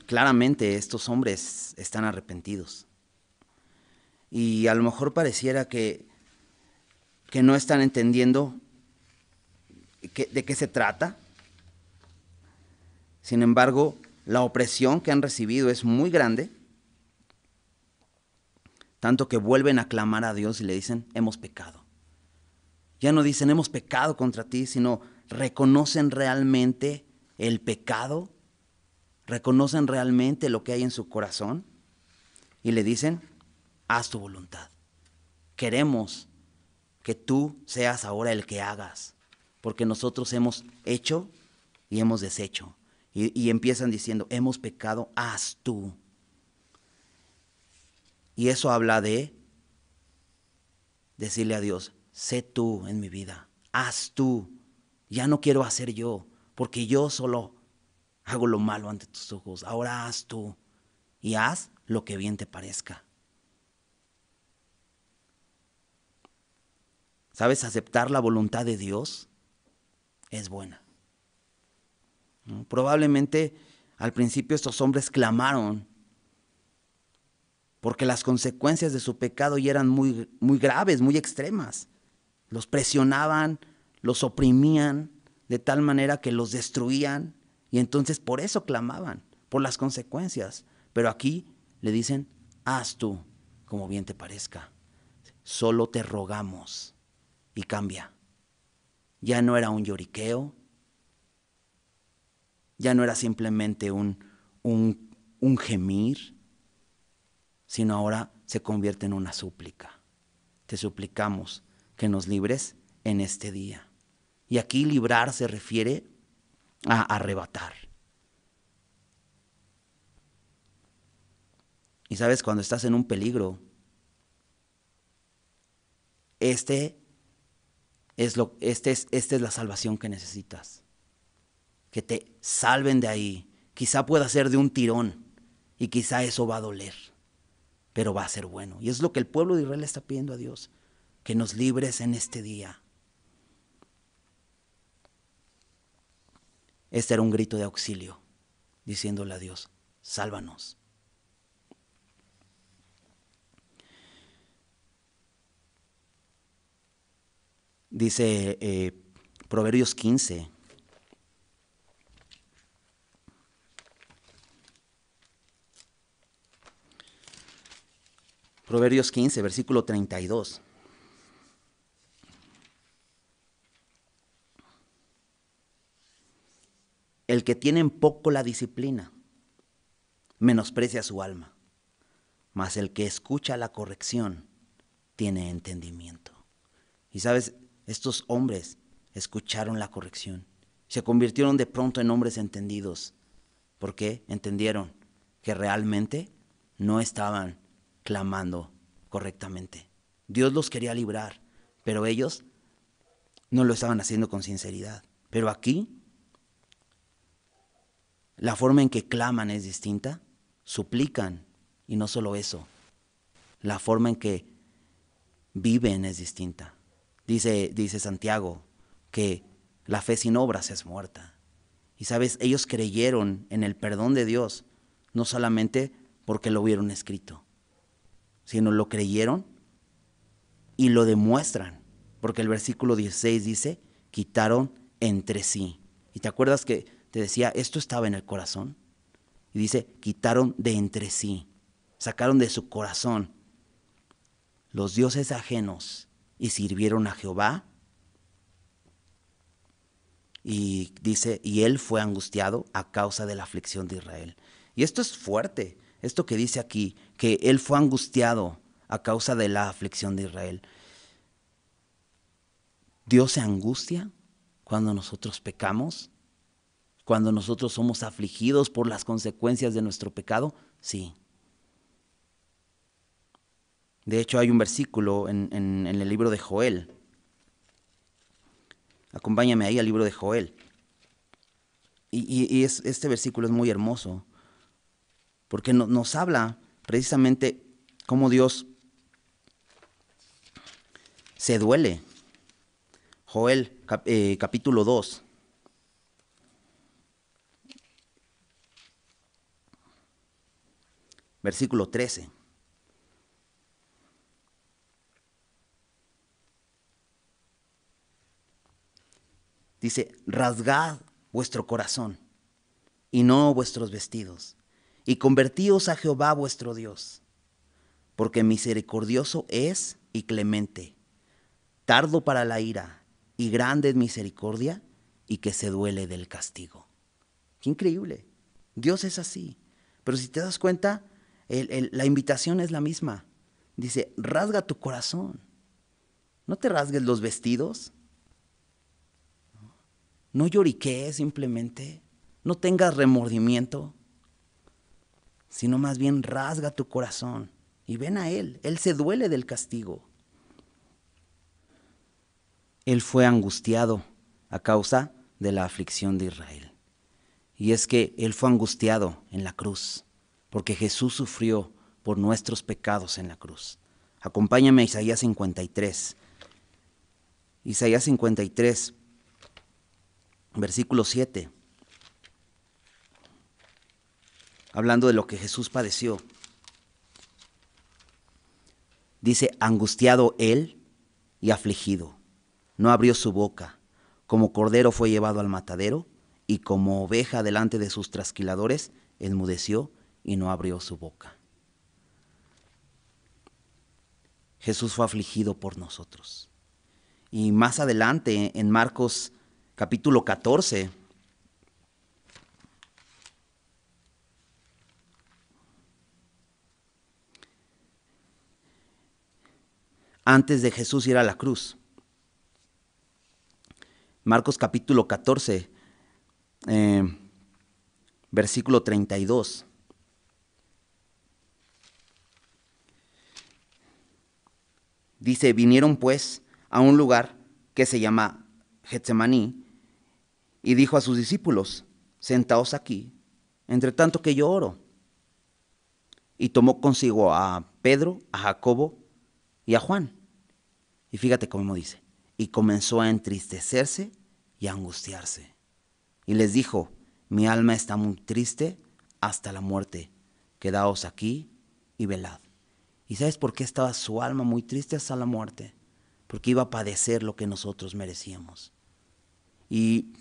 Claramente estos hombres están arrepentidos. Y a lo mejor pareciera que no están entendiendo de qué se trata. Sin embargo, la opresión que han recibido es muy grande, tanto que vuelven a clamar a Dios y le dicen: hemos pecado. Ya no dicen hemos pecado contra ti, sino reconocen realmente el pecado, reconocen realmente lo que hay en su corazón y le dicen: haz tu voluntad. Queremos que tú seas ahora el que hagas, porque nosotros hemos hecho y hemos deshecho. Y empiezan diciendo: hemos pecado, haz tú. Y eso habla de decirle a Dios: sé tú en mi vida, haz tú. Ya no quiero hacer yo, porque yo solo hago lo malo ante tus ojos. Ahora haz tú y haz lo que bien te parezca. ¿Sabes? Aceptar la voluntad de Dios es buena. Probablemente al principio estos hombres clamaron porque las consecuencias de su pecado ya eran muy, muy graves, muy extremas. Los presionaban, los oprimían de tal manera que los destruían y entonces por eso clamaban, por las consecuencias. Pero aquí le dicen: haz tú como bien te parezca. Solo te rogamos. Y cambia. Ya no era un lloriqueo, ya no era simplemente un gemir, sino ahora se convierte en una súplica. Te suplicamos que nos libres en este día. Y aquí librar se refiere a arrebatar. Y sabes, cuando estás en un peligro, esta es la salvación que necesitas. Que te salven de ahí. Quizá pueda ser de un tirón y quizá eso va a doler, pero va a ser bueno. Y es lo que el pueblo de Israel está pidiendo a Dios: que nos libres en este día. Este era un grito de auxilio, diciéndole a Dios: sálvanos. Dice Proverbios 15. Proverbios 15, versículo 32. El que tiene en poco la disciplina, menosprecia su alma, mas el que escucha la corrección tiene entendimiento. Y sabes, estos hombres escucharon la corrección, se convirtieron de pronto en hombres entendidos. ¿Por qué? Entendieron que realmente no estaban clamando correctamente. Dios los quería librar, pero ellos no lo estaban haciendo con sinceridad. Pero aquí, la forma en que claman es distinta, suplican, y no solo eso, la forma en que viven es distinta. Dice Santiago que la fe sin obras es muerta. Y sabes, ellos creyeron en el perdón de Dios, no solamente porque lo vieron escrito, sino lo creyeron y lo demuestran. Porque el versículo 16 dice, quitaron entre sí. ¿Y te acuerdas que te decía, esto estaba en el corazón? Y dice, quitaron de entre sí, sacaron de su corazón los dioses ajenos y sirvieron a Jehová. Y dice, y él fue angustiado a causa de la aflicción de Israel. Y esto es fuerte, esto que dice aquí, que él fue angustiado a causa de la aflicción de Israel. Dios se angustia cuando nosotros pecamos, cuando nosotros somos afligidos por las consecuencias de nuestro pecado. Sí. De hecho, hay un versículo en el libro de Joel. Acompáñame ahí al libro de Joel. Este versículo es muy hermoso, porque nos habla precisamente cómo Dios se duele. Joel capítulo 2. Versículo 13. Dice, rasgad vuestro corazón y no vuestros vestidos, y convertíos a Jehová vuestro Dios, porque misericordioso es y clemente, tardo para la ira y grande es misericordia, y que se duele del castigo. Qué increíble. Dios es así. Pero si te das cuenta, la invitación es la misma. Dice, rasga tu corazón. No te rasgues los vestidos. No lloriquees simplemente. No tengas remordimiento. Sino más bien rasga tu corazón. Y ven a Él. Él se duele del castigo. Él fue angustiado a causa de la aflicción de Israel. Y es que Él fue angustiado en la cruz, porque Jesús sufrió por nuestros pecados en la cruz. Acompáñame a Isaías 53. Isaías 53, versículo 7. Hablando de lo que Jesús padeció. Dice, angustiado Él y afligido. No abrió su boca. Como cordero fue llevado al matadero, y como oveja delante de sus trasquiladores, enmudeció y no abrió su boca. Jesús fue afligido por nosotros. Y más adelante, en Marcos capítulo 14, antes de Jesús ir a la cruz, Marcos capítulo 14, versículo 32. Dice, vinieron pues a un lugar que se llama Getsemaní, y dijo a sus discípulos, sentaos aquí, entre tanto que yo oro. Y tomó consigo a Pedro, a Jacobo y a Juan. Y fíjate cómo dice, y comenzó a entristecerse y a angustiarse. Y les dijo, mi alma está muy triste hasta la muerte, quedaos aquí y velad. ¿Y sabes por qué estaba su alma muy triste hasta la muerte? Porque iba a padecer lo que nosotros merecíamos. Y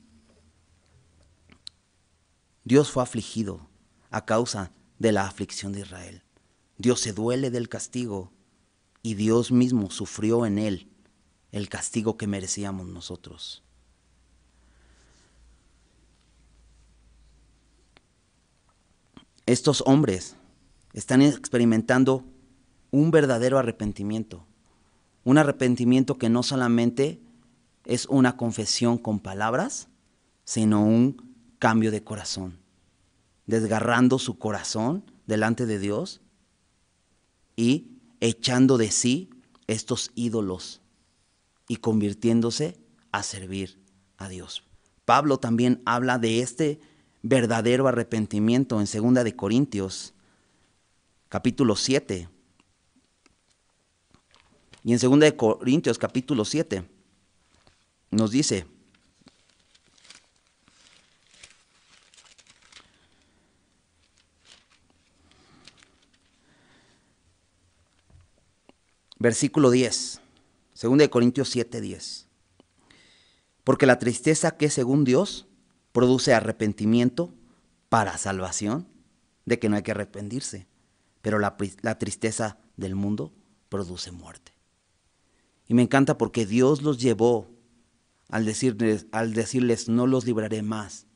Dios fue afligido a causa de la aflicción de Israel. Dios se duele del castigo y Dios mismo sufrió en él el castigo que merecíamos nosotros. Estos hombres están experimentando un verdadero arrepentimiento. Un arrepentimiento que no solamente es una confesión con palabras, sino un cambio de corazón. Desgarrando su corazón delante de Dios y echando de sí estos ídolos y convirtiéndose a servir a Dios. Pablo también habla de este verdadero arrepentimiento en 2 de Corintios, capítulo 7. Y en 2 de Corintios capítulo 7 nos dice, versículo 10, 2 de Corintios 7, 10. Porque la tristeza que según Dios produce arrepentimiento para salvación, de que no hay que arrepentirse, pero la tristeza del mundo produce muerte. Y me encanta porque Dios los llevó, al decirles no los libraré más,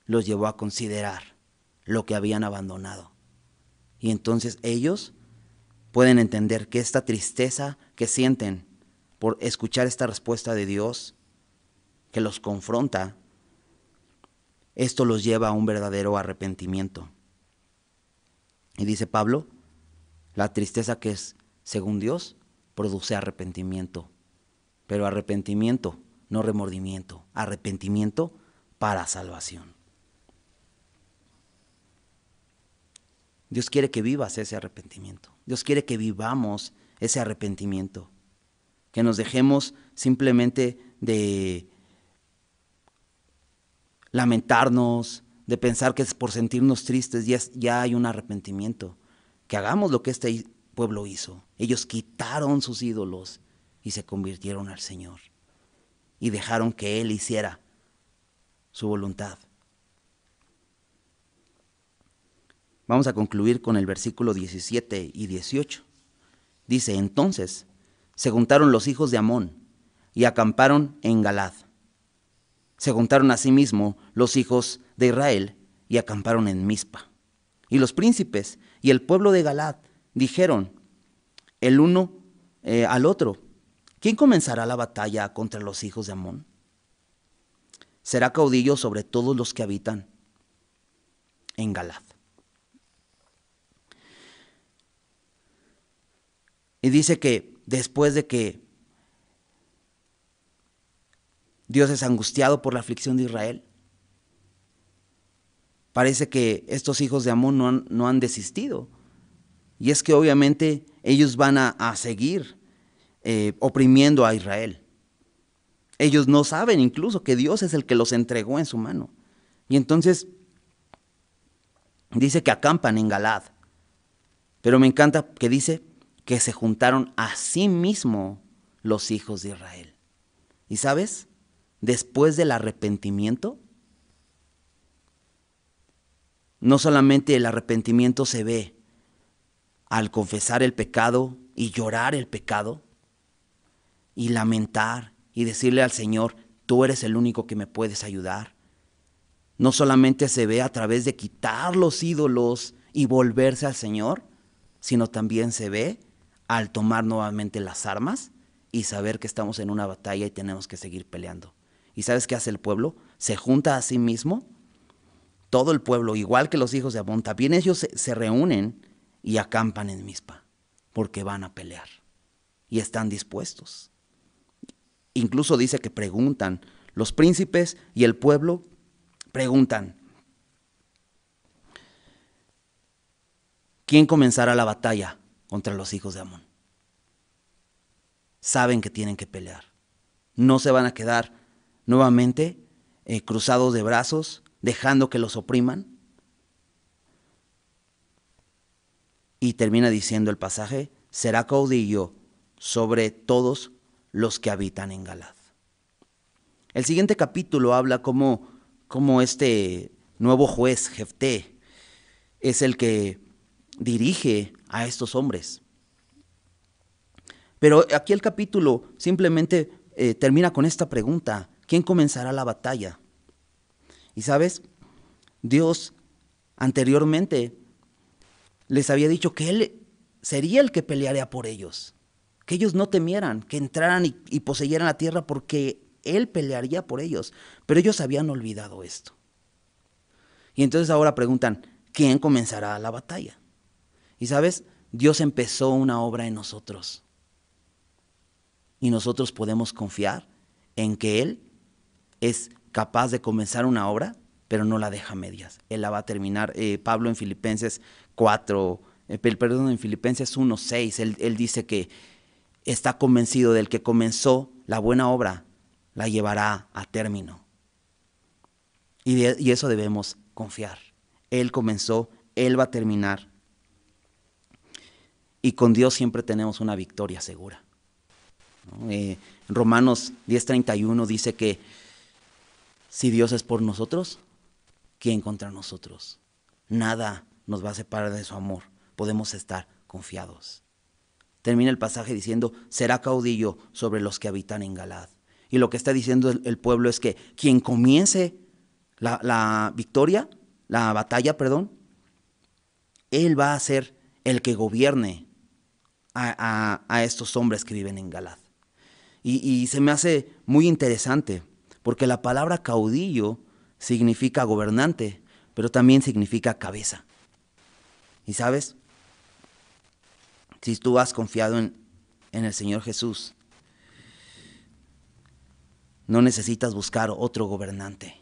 los llevó a considerar lo que habían abandonado. Y entonces ellos pueden entender que esta tristeza que sienten por escuchar esta respuesta de Dios, que los confronta, esto los lleva a un verdadero arrepentimiento. Y dice Pablo, la tristeza que es según Dios produce arrepentimiento, pero arrepentimiento, no remordimiento, arrepentimiento para salvación. Dios quiere que vivas ese arrepentimiento. Dios quiere que vivamos ese arrepentimiento. Que nos dejemos simplemente de lamentarnos, de pensar que es por sentirnos tristes ya hay un arrepentimiento. Que hagamos lo que este pueblo hizo. Ellos quitaron sus ídolos y se convirtieron al Señor. Y dejaron que Él hiciera su voluntad. Vamos a concluir con el versículo 17 y 18. Dice, entonces se juntaron los hijos de Amón y acamparon en Galad. Se juntaron asimismo los hijos de Israel y acamparon en Mizpa. Y los príncipes y el pueblo de Galad dijeron el uno al otro, ¿quién comenzará la batalla contra los hijos de Amón? Será caudillo sobre todos los que habitan en Galad. Y dice que después de que Dios es angustiado por la aflicción de Israel, parece que estos hijos de Amón no han desistido. Y es que obviamente ellos van a seguir oprimiendo a Israel. Ellos no saben incluso que Dios es el que los entregó en su mano. Y entonces dice que acampan en Galad. Pero me encanta que dice que se juntaron a sí mismo los hijos de Israel. ¿Y sabes? Después del arrepentimiento, no solamente el arrepentimiento se ve al confesar el pecado y llorar el pecado y lamentar y decirle al Señor, tú eres el único que me puedes ayudar. No solamente se ve a través de quitar los ídolos y volverse al Señor, sino también se ve al tomar nuevamente las armas y saber que estamos en una batalla y tenemos que seguir peleando. ¿Y sabes qué hace el pueblo? Se junta a sí mismo, todo el pueblo, igual que los hijos de Amón, también ellos se reúnen y acampan en Mizpa, porque van a pelear y están dispuestos. Incluso dice que preguntan, los príncipes y el pueblo preguntan, ¿quién comenzará la batalla contra los hijos de Amón? Saben que tienen que pelear. No se van a quedar nuevamente cruzados de brazos, dejando que los opriman. Y termina diciendo el pasaje, será caudillo sobre todos los que habitan en Galad. El siguiente capítulo habla cómo este nuevo juez, Jefté, es el que dirige a estos hombres. Pero aquí el capítulo simplemente termina con esta pregunta, ¿quién comenzará la batalla? Y sabes, Dios anteriormente les había dicho que Él sería el que pelearía por ellos, que ellos no temieran, que entraran y poseyeran la tierra porque Él pelearía por ellos. Pero ellos habían olvidado esto. Y entonces ahora preguntan, ¿quién comenzará la batalla? Y sabes, Dios empezó una obra en nosotros. Y nosotros podemos confiar en que Él es capaz de comenzar una obra, pero no la deja a medias. Él la va a terminar. Pablo en Filipenses 4, en Filipenses 1:6, él dice que está convencido del que comenzó la buena obra, la llevará a término. Y eso debemos confiar. Él comenzó, Él va a terminar. Y con Dios siempre tenemos una victoria segura, ¿no? Romanos 10:31 dice que si Dios es por nosotros, ¿quién contra nosotros? Nada nos va a separar de su amor. Podemos estar confiados. Termina el pasaje diciendo, será caudillo sobre los que habitan en Galaad. Y lo que está diciendo el pueblo es que quien comience la victoria, la batalla, perdón, él va a ser el que gobierne a estos hombres que viven en Galaad. Y se me hace muy interesante, porque la palabra caudillo significa gobernante, pero también significa cabeza. Y sabes, si tú has confiado en el Señor Jesús, no necesitas buscar otro gobernante.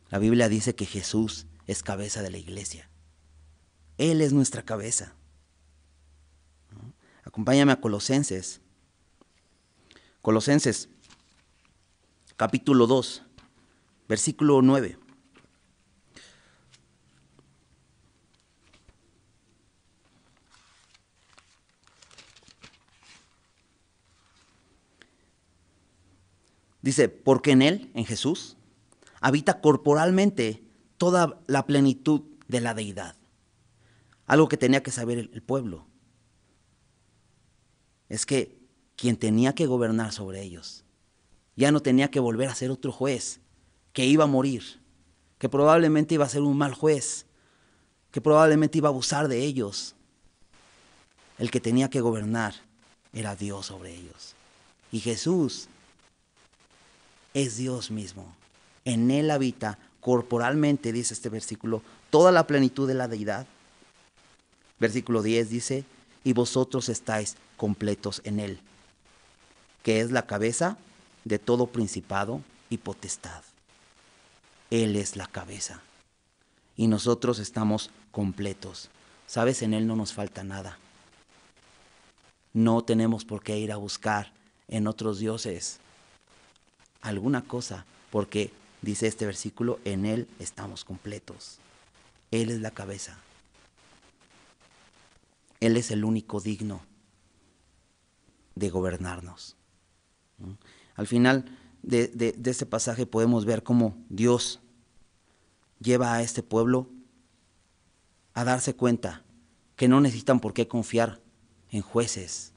La Biblia dice que Jesús es cabeza de la iglesia. Él es nuestra cabeza, ¿no? Acompáñame a Colosenses. Colosenses, capítulo 2, versículo 9. Dice, porque en Él, en Jesús, habita corporalmente toda la plenitud de la deidad. Algo que tenía que saber el pueblo es que quien tenía que gobernar sobre ellos ya no tenía que volver a ser otro juez, que iba a morir, que probablemente iba a ser un mal juez, que probablemente iba a abusar de ellos. El que tenía que gobernar era Dios sobre ellos. Y Jesús es Dios mismo. En Él habita corporalmente, dice este versículo, toda la plenitud de la deidad. Versículo 10 dice, y vosotros estáis completos en Él, que es la cabeza de todo principado y potestad. Él es la cabeza. Y nosotros estamos completos. ¿Sabes? En Él no nos falta nada. No tenemos por qué ir a buscar en otros dioses alguna cosa, porque dice este versículo, en Él estamos completos. Él es la cabeza. Él es el único digno de gobernarnos. Al final de este pasaje podemos ver cómo Dios lleva a este pueblo a darse cuenta que no necesitan por qué confiar en jueces,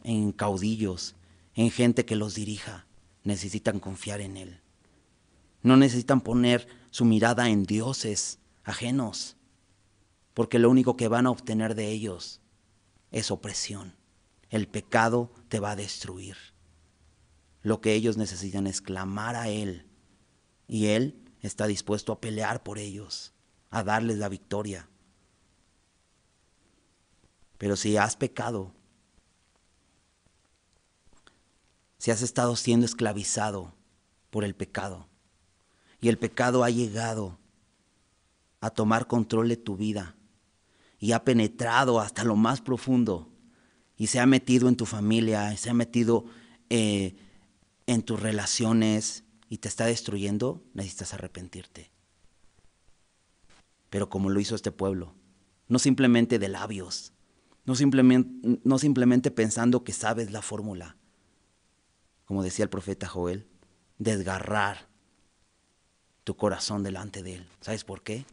en caudillos, en gente que los dirija. Necesitan confiar en Él. No necesitan poner su mirada en dioses ajenos, porque lo único que van a obtener de ellos es opresión. El pecado te va a destruir. Lo que ellos necesitan es clamar a Él, y Él está dispuesto a pelear por ellos, a darles la victoria. Pero si has pecado, si has estado siendo esclavizado por el pecado, y el pecado ha llegado a tomar control de tu vida, y ha penetrado hasta lo más profundo, y se ha metido en tu familia, y se ha metido en tus relaciones, y te está destruyendo, necesitas arrepentirte. Pero como lo hizo este pueblo, no simplemente de labios, no simplemente pensando que sabes la fórmula, como decía el profeta Joel, desgarrar tu corazón delante de Él. ¿Sabes por qué?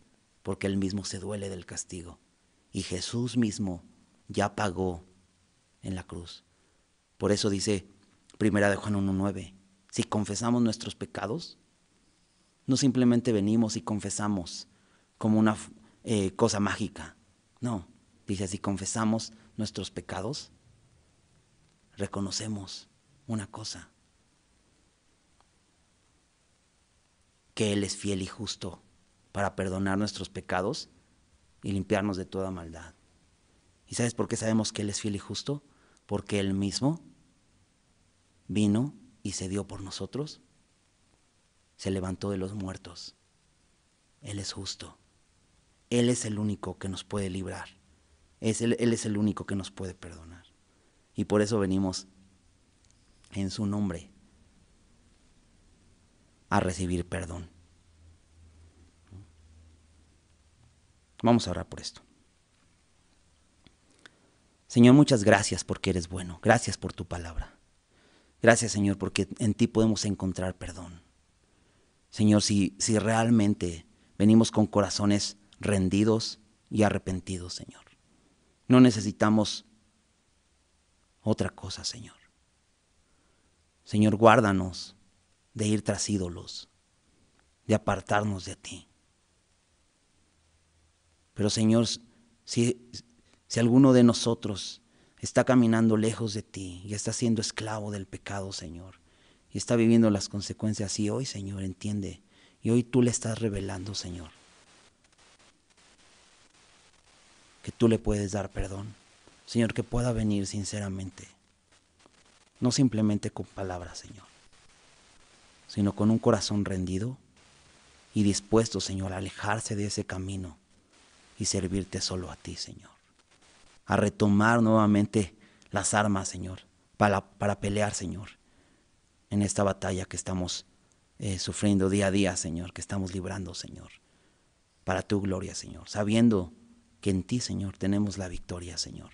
Porque Él mismo se duele del castigo. Y Jesús mismo ya pagó en la cruz. Por eso dice 1 de Juan 1:9, si confesamos nuestros pecados, no simplemente venimos y confesamos como una cosa mágica. No, dice, si confesamos nuestros pecados, reconocemos una cosa, que Él es fiel y justo para perdonar nuestros pecados y limpiarnos de toda maldad. ¿Y sabes por qué sabemos que Él es fiel y justo? Porque Él mismo vino y se dio por nosotros, se levantó de los muertos. Él es justo. Él es el único que nos puede librar. Él es el único que nos puede perdonar. Y por eso venimos en su nombre a recibir perdón. Vamos a orar por esto. Señor, muchas gracias porque eres bueno. Gracias por tu palabra. Gracias, Señor, porque en ti podemos encontrar perdón. Señor, si realmente venimos con corazones rendidos y arrepentidos, Señor, no necesitamos otra cosa, Señor. Señor, guárdanos de ir tras ídolos, de apartarnos de ti. Pero, Señor, si alguno de nosotros está caminando lejos de ti y está siendo esclavo del pecado, Señor, y está viviendo las consecuencias, y hoy, Señor, entiende, y hoy tú le estás revelando, Señor, que tú le puedes dar perdón. Señor, que pueda venir sinceramente, no simplemente con palabras, Señor, sino con un corazón rendido y dispuesto, Señor, a alejarse de ese camino y servirte solo a ti, Señor. A retomar nuevamente las armas, Señor, para pelear, Señor, en esta batalla que estamos sufriendo día a día, Señor, que estamos librando, Señor, para tu gloria, Señor, sabiendo que en ti, Señor, tenemos la victoria, Señor,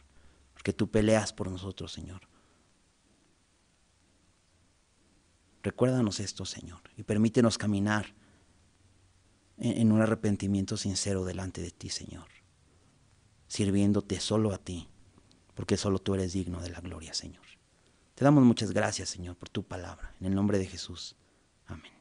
porque tú peleas por nosotros, Señor. Recuérdanos esto, Señor, y permítenos caminar en un arrepentimiento sincero delante de ti, Señor, sirviéndote solo a ti, porque solo tú eres digno de la gloria, Señor. Te damos muchas gracias, Señor, por tu palabra. En el nombre de Jesús. Amén.